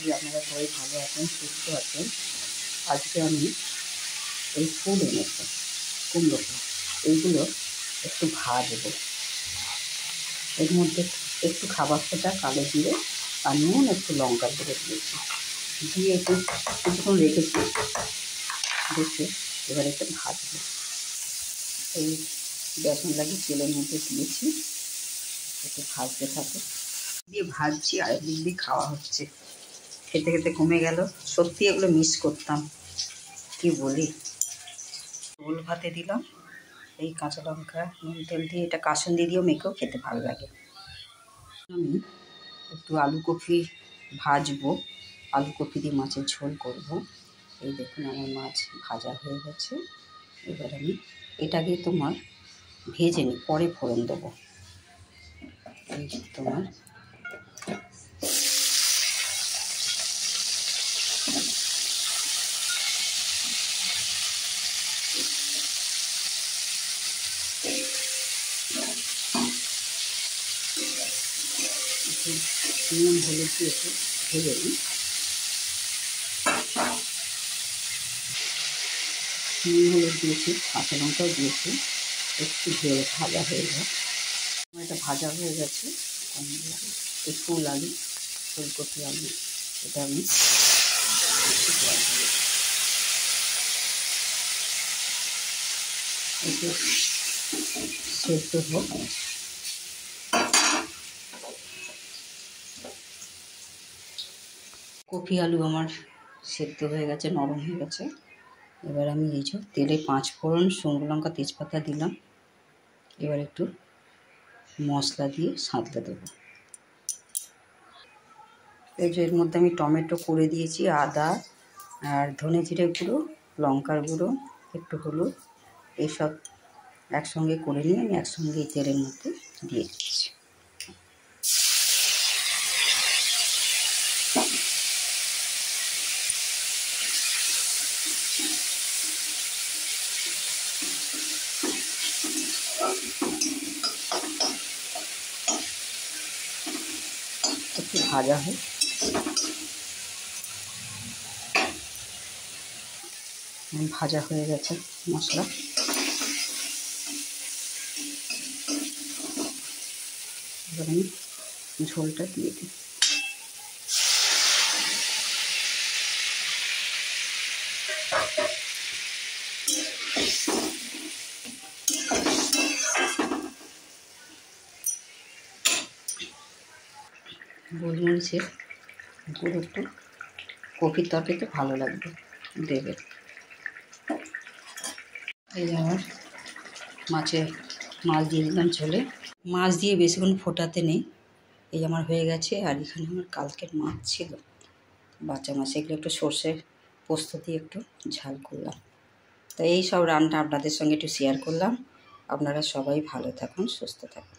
করি আপনারা সবাই ভালো আছেন, সুস্থ আছেন। আজকে আমি এই ফুল এনেছি, কুমড়ো ফুল, এইগুলো একটু ভাজবো। এর মধ্যে একটু খাবার সোডা, কালো জিরে আর নুন, একটু লঙ্কা গুঁড়ো দিয়েছি, দিয়ে একটু কিছুক্ষণ রেখেছি। রেখে এবার একটু ভাজবো। এই বেসন লাগিয়ে তেলের মধ্যে দিয়েছি, একটু ভাজতে থাকে দিয়ে ভাজছি আর একদিক দিয়ে খাওয়া হচ্ছে। খেতে খেতে কমে গেল। সত্যি এগুলো মিস করতাম, কি বলি। ঝোল ভাতে দিলাম এই কাঁচা লঙ্কা নুন তেল দিয়ে, এটা কাসুন্দি দিয়েও মেখেও খেতে ভালো লাগে। আমি একটু আলু কপি ভাজবো, আলু কপি দিয়ে মাছের ঝোল করব। এই দেখুন আমার মাছ ভাজা হয়ে গেছে। এবার আমি এটাকে ভেজে নিই, পরে ফোড়ন দেবো। এই তোমার নুন হলুদ দিয়ে একটু ভেজে নিই। নুন হলুদ দিয়েছি, কাঁচা লঙ্কাও দিয়েছি, একটু ভাজা হয়ে যায়। এটা ভাজা হয়ে গেছে। এই ফুল আলু, ফুলকপি আলু, এটা আমি একটু সেদ্ধ হোক। কপি আলু আমার সেদ্ধ হয়ে গেছে, নরম হয়ে গেছে। এবার আমি এই যে তেলে 5 ফোড়ন, শুকনো লঙ্কা, তেজপাতা দিলাম। এবার একটু মশলা দিয়ে সাঁতলে দেবো। এই যে এর মধ্যে আমি টমেটো করে দিয়েছি, আদা আর ধনে জিরে গুঁড়ো, লঙ্কার গুঁড়ো, একটু হলুদ, এইসব একসঙ্গে করে নিয়ে আমি একসঙ্গে এই তেলের মধ্যে দিয়ে দিচ্ছি। একটু ভাজা হোক। ভাজা হয়ে গেছে মশলা। এবার আমি ঝোলটা দিয়ে দিই। গোলমরিচের গুঁড়ো একটু কপির তরকারিতে ভালো লাগবে দেবে। এই যে আমার মাছ দিয়ে দিলাম ঝোলে। মাছ দিয়ে বেশিক্ষণ ফোটাতে নেই। এই আমার হয়ে গেছে। আর এখানে আমার কালকের মাছ ছিল, বাচ্চা মাছ, এগুলো একটু সর্ষে পোস্ত দিয়ে একটু ঝাল করলাম। তো এই সব রান্না আপনাদের সঙ্গে একটু শেয়ার করলাম। আপনারা সবাই ভালো থাকুন, সুস্থ থাকুন।